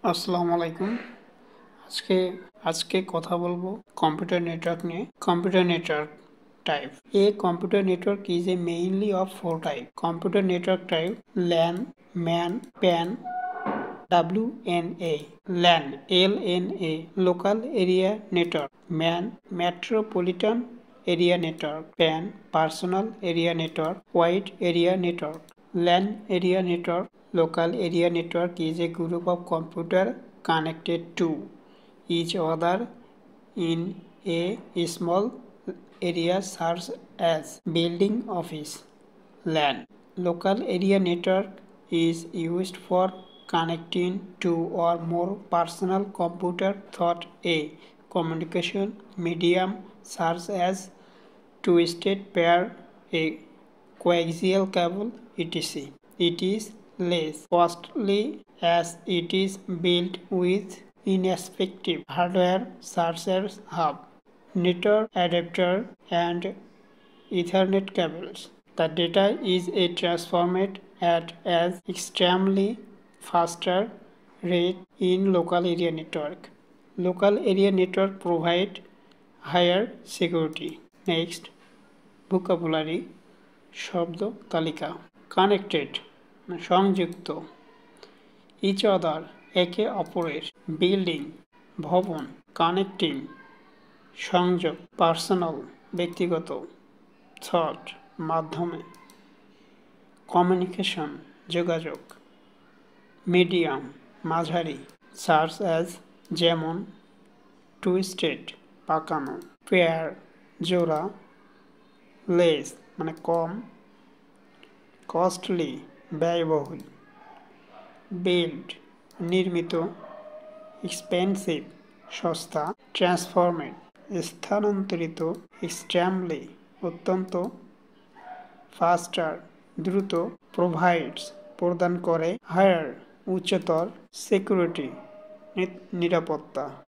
আসসালামু আলাইকুম। আজকে আজকে কথা বলবো কম্পিউটার নেটওয়ার্ক নিয়ে। Computer network type. A computer network is a mainly of four type. Computer network type: LAN, MAN, PAN, WNA. LAN, LNA, local area network. MAN, metropolitan area network. PAN, personal area network. Wide area network. LAN area network, local area network, is a group of computer connected to each other in a small area such as building, office. LAN, local area network, is used for connecting two or more personal computer through a communication medium such as twisted pair, a coaxial cable, etc. It is less costly as it is built with ineffective hardware such as hub, network adapter, and Ethernet cables. The data is transformed at an extremely faster rate in local area network. Local area network provide higher security. Next, vocabulary, শব্দ তালিকা। Connected সংযুক্ত, each other একে অপরের, building ভবন, connecting সংযোগ, personal ব্যক্তিগত, thought মাধ্যমে, communication যোগাযোগ, মিডিয়াম মাঝারি, সার্চ অ্যাজ যেমন, টুইস্টেড পাকানো, পেয়ার জোড়া, লেস মানে কম, কস্টলি ব্যয়বহুল, বিল্ড নির্মিত, এক্সপেন্সিভ সস্তা, ট্রান্সফর্মেড স্থানান্তরিত, এক্সট্রিমলি অত্যন্ত, ফাস্টার দ্রুত, প্রোভাইডস প্রদান করে, হায়ার উচ্চতর, সিকিউরিটি নিরাপত্তা।